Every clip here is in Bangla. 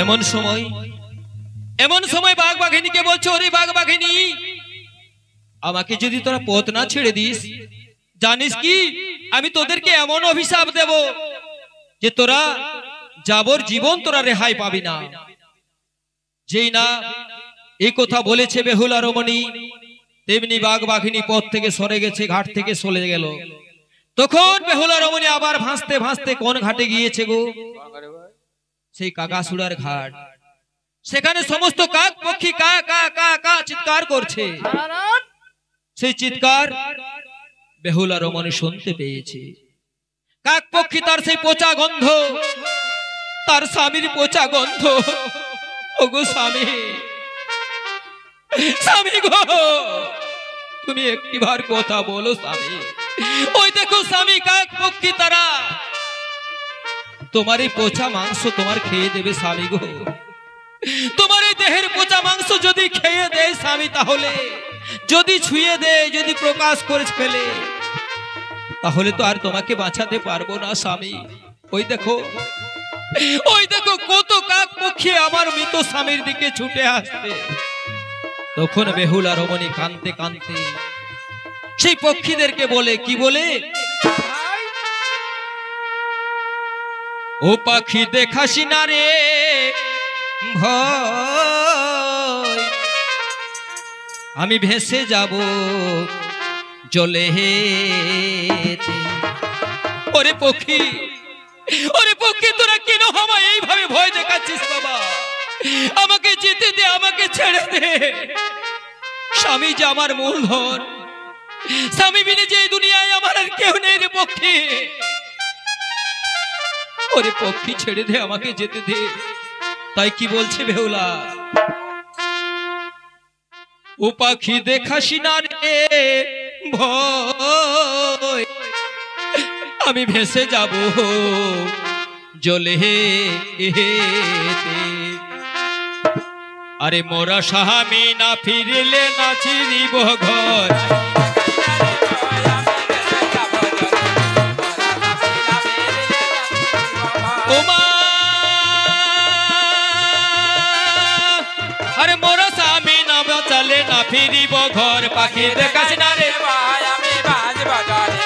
এমন সময় বাঘ বাঘিনীকে বলছো, ওরে বাঘ বাঘিনী, আমাকে যদি তোরা পথ না ছেড়ে দিস, জানিস কি আমি তোদেরকে এমন অভিশাপ দেব যে তোরা যাবর জীবন তোরা রেহাই পাবি না। যেই না এই কথা বলেছে বেহুলা রমণী, তেমনি বাঘ বাঘিনী পথ থেকে সরে গেছে, ঘাট থেকে চলে গেল। তখন বেহুলা রমণী আবার ভাসতে ভাসতে কোন ঘাটে গিয়েছে গো? সেই কাকাসুড়ার ঘাট। সেখানে সমস্ত কাক পক্ষী কা কা কা কা চিৎকার করছে। সেই চিৎকার বেহুলা রমণী শুনতে পেয়েছে। কাক পক্ষী তার সেই পচা গন্ধ, তার স্বামীর পচা গন্ধ। ওগো স্বামী, স্বামী গো, তুমি একটিবার কথা বলো স্বামী। ওই দেখো স্বামী, কাক পক্ষী তারা তোমার এই পচা মাংস তোমার খেয়ে দেবে স্বামী গো। তোমার এই দেহের পচা মাংস যদি খেয়ে দেয় স্বামী, তাহলে যদি ছুঁয়ে দেয়, যদি প্রকাশ করে ফেলে, তাহলে তো আর তোমাকে বাঁচাতে পারবো না স্বামী। ওই দেখো কত কাক পক্ষী আমার মৃত স্বামীর দিকে ছুটে আসছে। তখন বেহুলা রমণী কাঁদতে কাঁদতে সেই পক্ষীদেরকে বলে, কি বলে? ও পাখি দেখাসি না রে ভয়, আমি ভেসে যাব জলে হেতে। ওরে পক্ষী, তোরা কেন আমায় এইভাবে ভয় দেখাচ্ছিস বাবা? আমাকে যেতে দে, আমাকে ছেড়ে দে। স্বামী যে আমার মূলধন, স্বামী বিনে যে দুনিয়ায় আমার আর কেউ নেই রে পক্ষী। ওরে পক্ষী ছেড়ে দে, আমাকে যেতে দে। তাই কি বলছে বেহুলা? ও পাখি দেখাসি না রে ভয়, আমি ভেসে যাব জলে হেতে। আরে মোরা স্বামী না ফিরিলে না চিনিব ঘর। আরে মোরা স্বামী না বাঁচালে না ফিরিব ঘর। পাখি দেখাস না রে ভাই, আমি বাজ বাজারে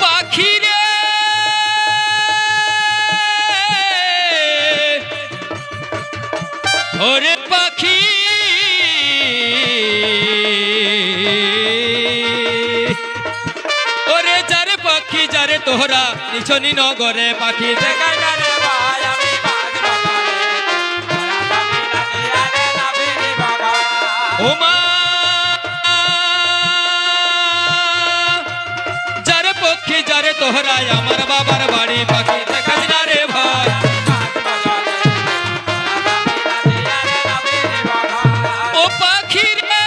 পাখি রে। ওরে পাখি, ওরে যারে পাখি যারে তোহরা নিছনি নগরে। পাখি দেখাই না রে ভাই, আমি বাজ বাজারে ও মা। যারে পক্ষী যারে তোহরায় আমার বাবার বাড়ি। পাখি দেখাস না রে ভাই, ও পাখি রে।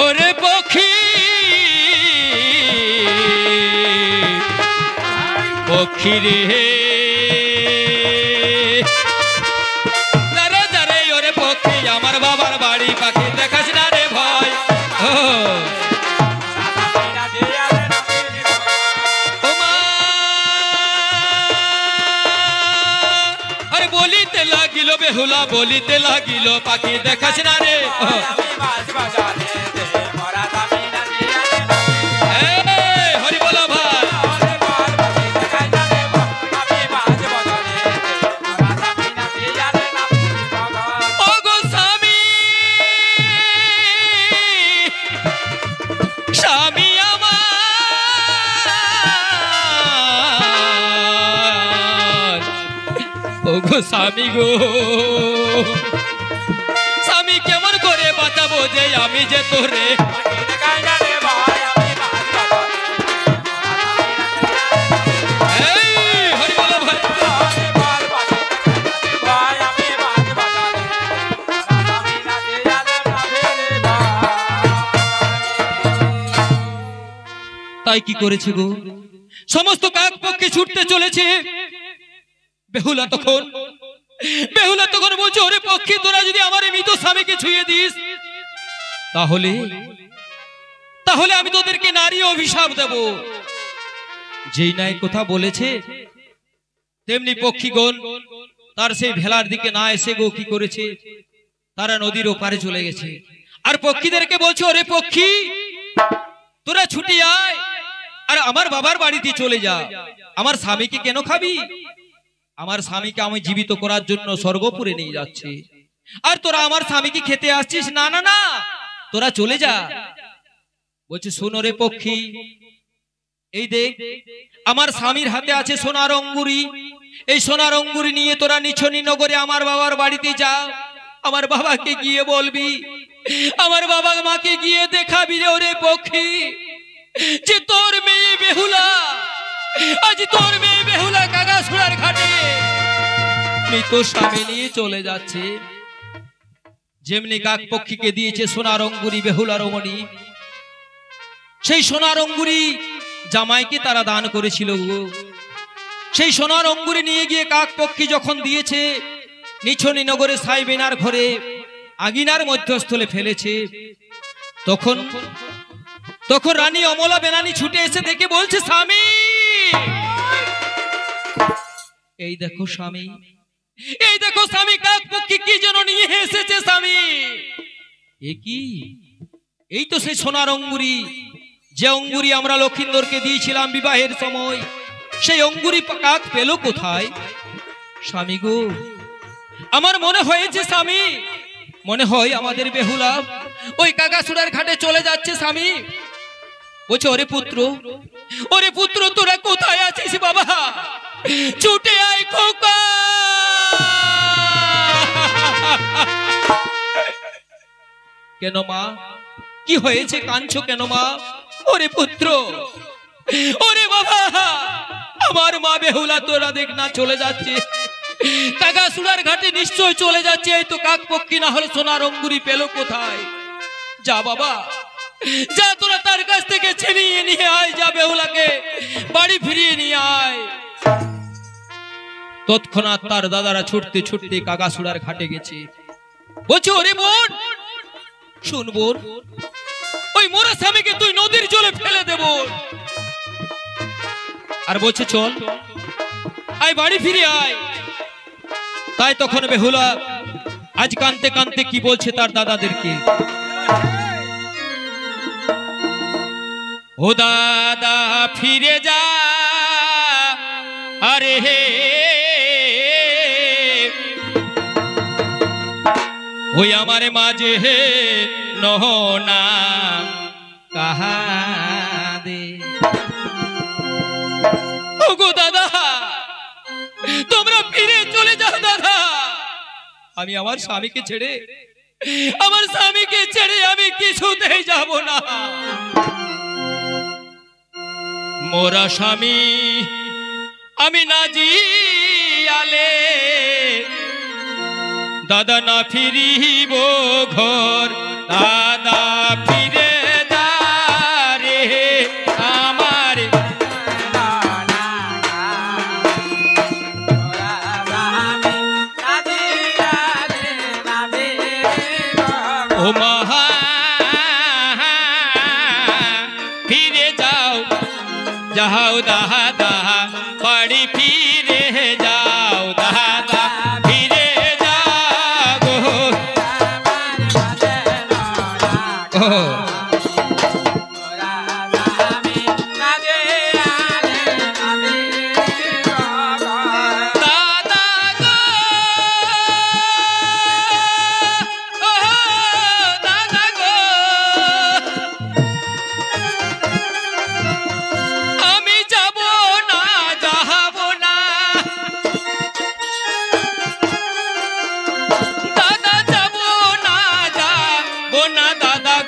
ওরে পক্ষী, পক্ষী রে যারে যারে, ওরে পক্ষী আমার বাবার বাড়ি। পাখি দেখাস না রে ভয়। আরে বলিতে লাগিল বেহুলা, বলিতে লাগিল, পাখি দেখাস না রে। হরি বলো ভাই। ওগো স্বামী, স্বামী আমার, ওগো স্বামী গো, স্বামী কেমন করে বাঁচাবো যে আমি যে তোরে। হরি বলো ভাই। তাই কি করেছে গো? সমস্ত কাক পক্ষী ছুটতে চলেছে। বেহুলা তখন বলছে, ওরে পক্ষী, তোরা যদি আমার মৃত স্বামীকে ছুঁয়ে দিস, তাহলে তাহলে আমি তোদেরকে নারী অভিশাপ দেব। যেই নাই কথা বলেছে তেমনি পক্ষীগণ তার সেই ভেলার দিকে না এসে গো কি করেছে, তারা নদীর ওপারে চলে গেছে। আর পক্ষীদেরকে বলছে, ওরে পক্ষী তোরা ছুটি আয় আর আমার বাবার বাড়িতে চলে যা। আমার স্বামীকে কেন খাবি? আমার স্বামীকে আমি জীবিত করার জন্য স্বর্গপুরে নিয়ে যাচ্ছি, আর তোরা আমার স্বামীকে খেতে আসছিস? না না না, তোরা চলে যা। বলছে, শোনো রে পক্ষী, এই দেখ আমার স্বামীর হাতে আছে সোনার অঙ্গুরি, এই সোনার অঙ্গুরি নিয়ে তোরা নিছনি নগরে আমার বাবার বাড়িতে যা। আমার বাবাকে গিয়ে বলবি, আমার বাবা মাকে গিয়ে দেখাবি রে ওরে পক্ষী, যে তোর মেয়ে বেহুলা, আজ তোর মেয়ে বেহুলা কাগাসুরার ঘাটে মৃত স্বামী নিয়ে চলে যাচ্ছে। যেমনি কাক পক্ষীকে দিয়েছে সোনার অঙ্গুরি বেহুলা রমণী, সেই সোনার অঙ্গুরি জামাইকে তারা দান করেছিল। সেই সোনার অঙ্গুরি নিয়ে গিয়ে কাক পক্ষী যখন দিয়েছে, নিছনি নগরে সাইবেনার ঘরে আগিনার মধ্যস্থলে ফেলেছে, তখন তখন রানী অমলা বেনানি ছুটে এসে দেখে বলছে, স্বামী এই দেখো স্বামী, এই দেখো স্বামী, কাক পক্ষী কি যেন নিয়ে এসেছে স্বামী। এ কি? এই তো সেই সোনার অঙ্গুরি, যে অঙ্গুরি আমরা লক্ষিন্দরকে দিয়েছিলাম বিবাহের সময়, সেই অঙ্গুরি কাক পেল কোথায়? স্বামী গো, আমার মনে হয়েছে স্বামী, মনে হয় আমাদের বেহুলা ওই কাগাসুরার ঘাটে চলে যাচ্ছে স্বামী। বলছে, ওরে পুত্র, ওরে পুত্র তোরা কোথায় আছিস বাবা, ছুটে আয় খোকা। কেন মা, কি হয়েছে, কাঁদছো কেন মা? ওরে পুত্র, ওরে বাবা, আমার মা বেহুলা তোরা দেখ না চলে যাচ্ছে, কাগাসুরার ঘাটে নিশ্চয় চলে যাচ্ছে। এই তো কাক পক্ষী না হলে সোনার অঙ্গুরি পেল কোথায়? যা বাবা, যা তোরা তার কাছ থেকে ছিনিয়ে নিয়ে আয়, যা বেহুলাকে বাড়ি ফিরিয়ে নিয়ে আয়। তৎক্ষণাৎ তার দাদারা ছুটতে ছুটতে কাগাসুরার ঘাটে গেছে। বলছে, ওরে বোন শুন বোন, ওই মোরা স্বামীকে তুই নদীর জলে ফেলে দেব। আর বলছে, চল আয় বাড়ি ফিরে আয়। তাই তখন বেহুলা আজ কানতে কানতে কি বলছে তার দাদাদেরকে, ও দাদা ফিরে যা, আরে হে ওই আমার মাঝে নহনা কাহা দে। ওগো দাদা, তোমরা ফিরে চলে যাও দাদা, আমি আমার স্বামীকে ছেড়ে, আমার স্বামীকে ছেড়ে আমি কিছুতেই যাব না। মোরা স্বামী আমি না জিয়ালে দাদা না ফিরিব ঘর, দাদা ফিরে যা রে আমার। ও মহা ফিরে যাও, যাও দাদা বাড়ি ফিরে যাও, দাদা ফিরে যাও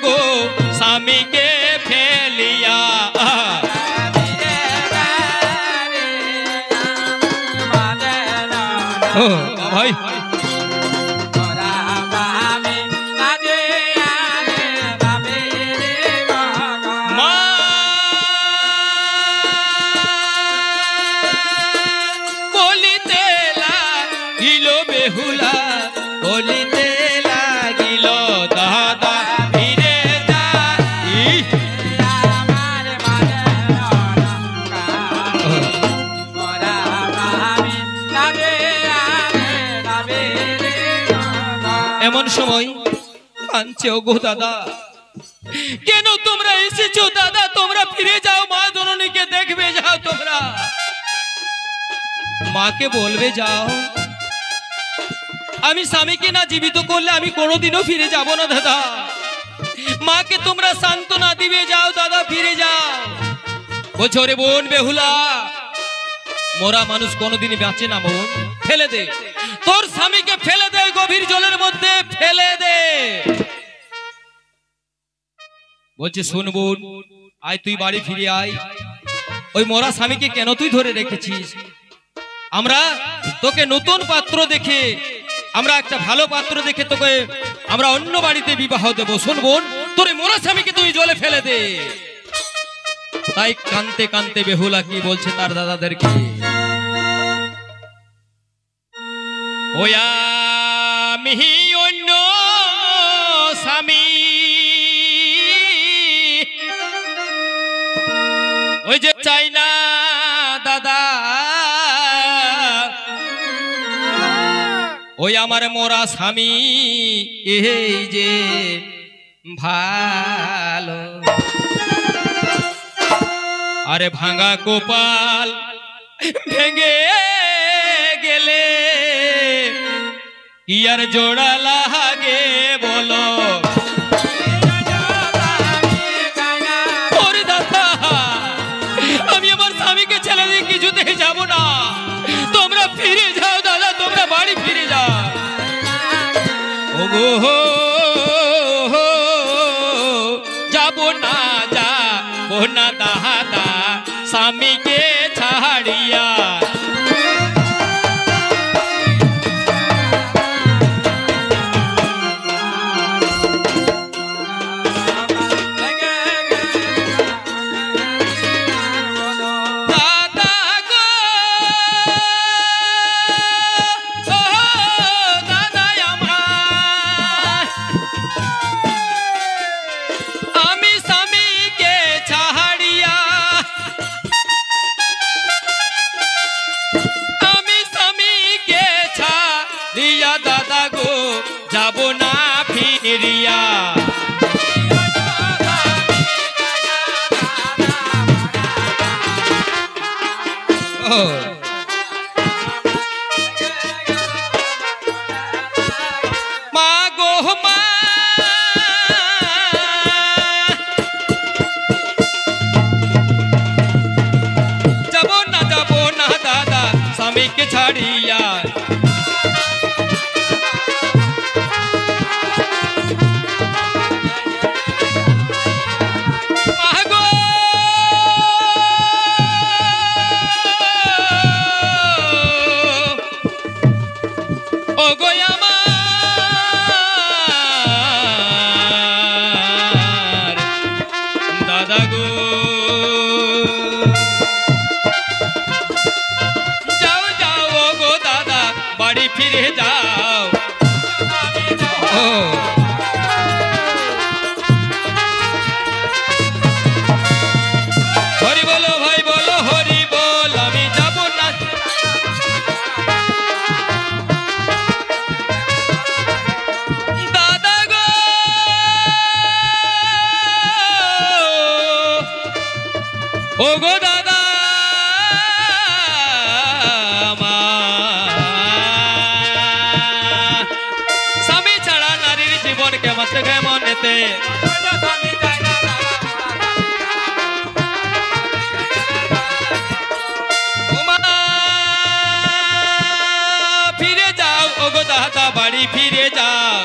গো। স্বামীকে ফেলিয়া ভাই বলিতে লাগিল বেহুলা, বলিতে লাগিল দাদা ফিরে যা। এমন সময় কাঁদছে ওগো দাদা। কেন তোমরা এসেছো দাদা? তোমরা ফিরে যাও, মা জননীকে দেখবে যাও, তোমরা মাকে বলবে যাও। আমি স্বামীকে না জীবিত করলে আমি কোনোদিনও ফিরে যাব না দাদা। মাকে তোমরা সান্ত্বনা দিবে যাও দাদা, ফিরে যাও। বলছো রে বোন বেহুলা, মোরা মানুষ কোনোদিনই বাঁচে না বোন, ফেলে দে তোর স্বামীকে, ফেলে দে গভীর জলের মধ্যে, ফেলে দে। বলছে শোন বোন, আয় তুই বাড়ি ফিরে আয়। ওই মোরা স্বামীকে কেন তুই ধরে রেখেছিস? আমরা তোকে নতুন পাত্র দেখে, আমরা একটা ভালো পাত্র দেখে তোকে আমরা অন্য বাড়িতে বিবাহ দেব। শোন বোন, তোর মোরা স্বামীকে তুই জলে ফেলে দে। তাই কানতে কানতে বেহুলা কি বলছে তার দাদাদেরকে, ওয়া মিহি অন্য স্বামী, ওই যে চাই না দাদা, ওই আমার মোরা স্বামী এই যে ভালো। আরে ভাঙা কপাল ভেঙে গেলে কি আর জোড়া লাগে বলো? ওরে দাদা, আমি আমার স্বামীকে ছেড়ে দিয়ে কিছুতেই যাব না। তোমরা ফিরে যাও দাদা, তোমরা বাড়ি ফিরে যাও। ওগো যাব না, যাবো না দাদা স্বামীকে ছাড়িয়া। দাদা গো যাব না ফিরিয়া। মা গো মা, যাব না দাদা স্বামীকে ছাড়িয়া। ফিরে যাও। হরি বলো ভাই বলো, হরি বল, আমি যাব না। দাদা গো ও গো দাদা, মত গে মনেতে ফিরে যাও ওগো দাদা, বাড়ি ফিরে যাও।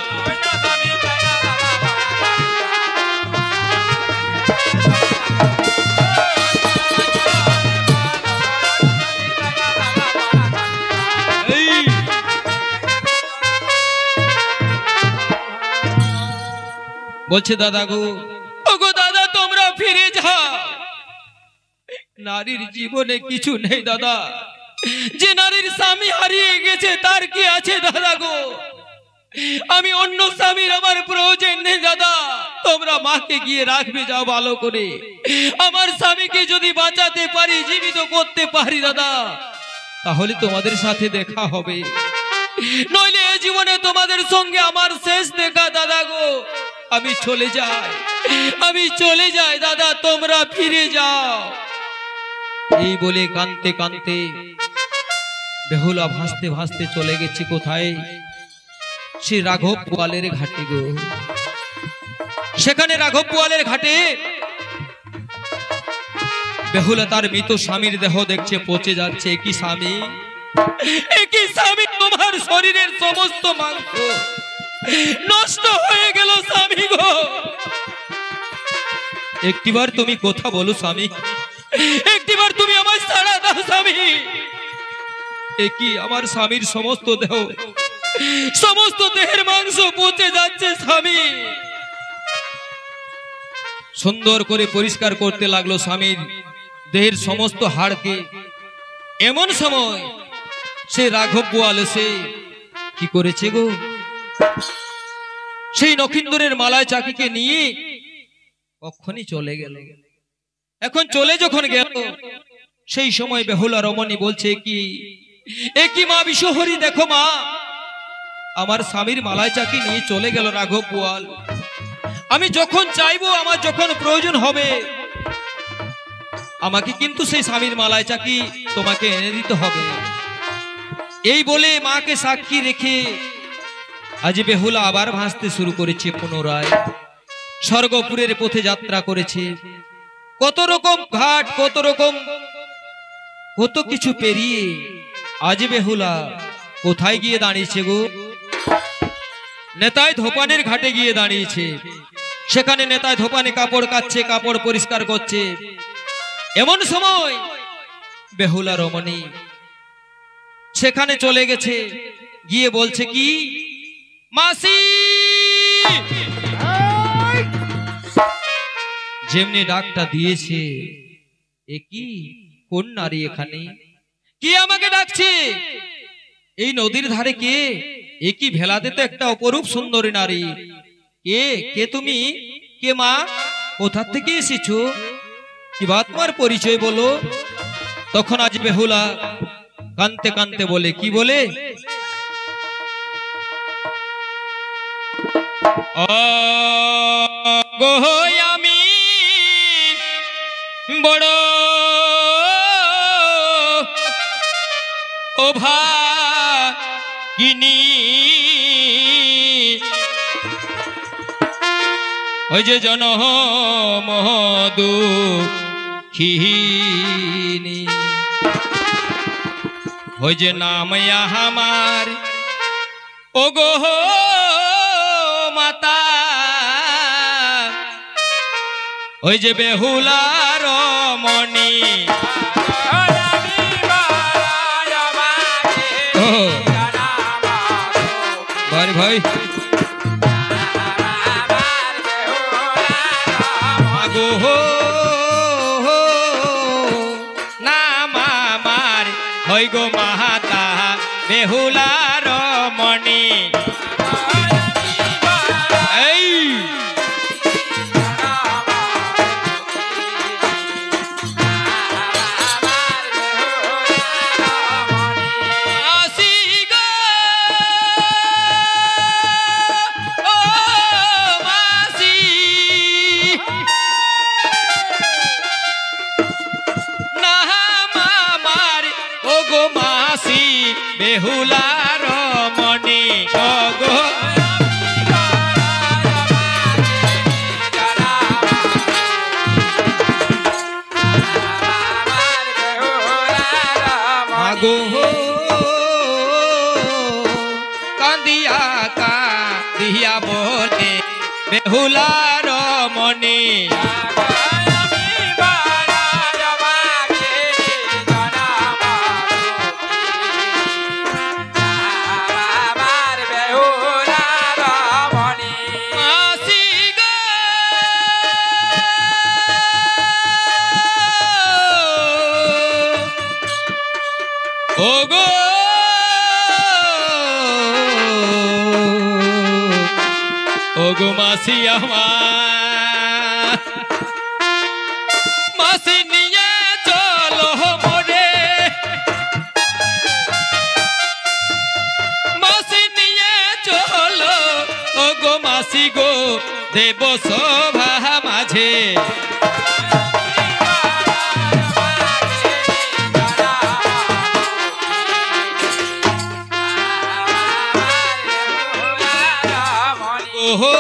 বলছে দাদা গো, ওগো দাদা তোমরা ফিরে যাও। নারীর জীবনে কিছু নেই দাদা, যে নারীর স্বামী হারিয়ে গেছে তার কি আছে দাদা গো? আমি অন্য স্বামীর আমার প্রয়োজন নেই দাদা। তোমরা মাকে গিয়ে রাখবে যাও ভালো করে। আমার স্বামীকে যদি বাঁচাতে পারি, জীবিত করতে পারি দাদা, তাহলে তোমাদের সাথে দেখা হবে। নইলে এই জীবনে তোমাদের সঙ্গে আমার শেষ দেখা দাদা গো। আমি চলে যাই দাদা, তোমরা ফিরে যাও। এই বলে কাঁদতে কাঁদতে বেহুলা ভাসতে ভাসতে চলে গেছে কোথায়? সে রাঘব পোয়ালের ঘাটে গো। সেখানে রাঘব পোয়ালের ঘাটে বেহুলা তার মৃত স্বামীর দেহ দেখছে পচে যাচ্ছে। কি স্বামী, তোমার শরীরের সমস্ত মাংস নষ্ট হয়ে গেল স্বামী গো। একটিবার তুমি কথা বলো স্বামী, একটিবার তুমি আমায় ছাড়া দাও স্বামী। একই আমার স্বামীর সমস্ত দেহের মাংস পচে যাচ্ছে স্বামী। সুন্দর করে পরিষ্কার করতে লাগলো স্বামীর দেহের সমস্ত হাড়কে। এমন সময় সে রাঘব পোয়াল এসে কি করেছে গো, সেই নখিন্দরের মালায় চাকিকে নিয়ে কখনই চলে গেল। এখন চলে যখন গেল, সেই সময় বেহুলা রমণী বলছে কি, একই মা বিশ্বহরি, দেখো মা, আমার স্বামীর মালায় চাকি নিয়ে চলে গেল রাঘব পোয়াল। আমি যখন চাইবো, আমার যখন প্রয়োজন হবে, আমাকে কিন্তু সেই স্বামীর মালায় চাকি তোমাকে এনে দিতে হবে। এই বলে মাকে সাক্ষী রেখে আজ বেহুলা আবার ভাসতে শুরু করেছে। পুনরায় স্বর্গপুরের পথে যাত্রা করেছে। কত রকম ঘাট, কত কিছু পেরিয়ে আজ বেহুলা কোথায় গিয়ে দাঁড়িয়েছে গো? নেতাই ধোপানের ঘাটে গিয়ে দাঁড়িয়েছে। সেখানে নেতাই ধোপানে কাপড় কাচ্ছে, কাপড় পরিষ্কার করছে। এমন সময় বেহুলা রমণী সেখানে চলে গেছে, গিয়ে বলছে কি, মাসি। যেমনি ডাকটা দিয়েছে, একই কোন নারী এখানে, কে আমাকে ডাকছে? এই নদীর ধারে কে? একই ভেলাতে তো একটা অপরূপ সুন্দরী নারী। কে তুমি? কে মা? কোথা থেকে এসেছো? কি বাত, তোমার পরিচয় বলো। তখন আজ বেহুলা কানতে কানতে বলে, কি বলে, গো আমি বড় অভাগিনী, ওই যে জনম দুঃখিনী, ওই যে নাম আমার ও গো মাতা, ওই যে বেহুলা রমণী। ভাই ভাই নাম আমার হই গো মাতা বেহুলা রমণী। বেহুলা রমণী গো, কান্দিয়া কাঁদিয়া বলে বেহুলা রমণী। ওগো ওগো মাসি আমার, মাসি নিয়ে চলো মোরে, গো দেব শোভা মাঝে ওহো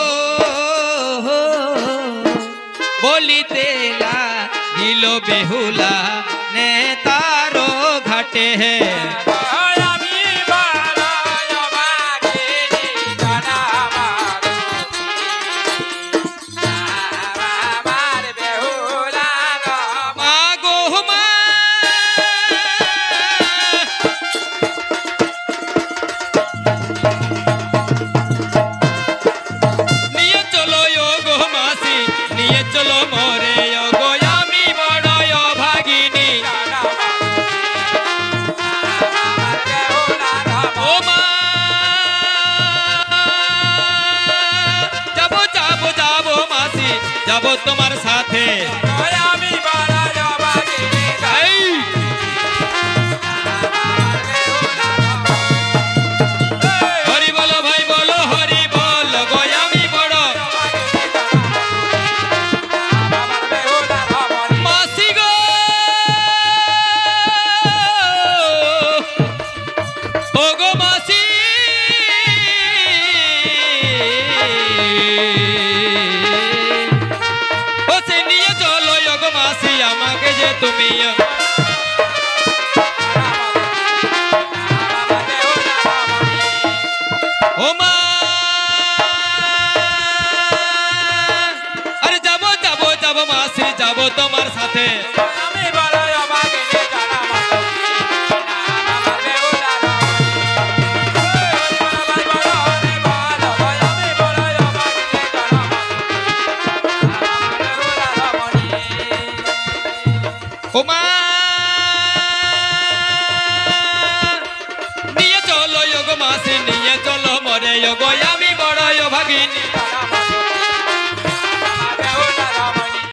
বলিতে লাগিল বেহুলা নেতারো ঘাটে হে যাবো তোমার সাথে হরি বলো ভাই বলো হরি বল গো আমি বড় মাসি গো ও গো মাসি আমাকে যে তুমি ও মা আরে যাবো যাবো যাবো মাসি যাবো তোমার সাথে ও মা নিয়ে চলো গো মাসি নিয়ে চলো মরে গো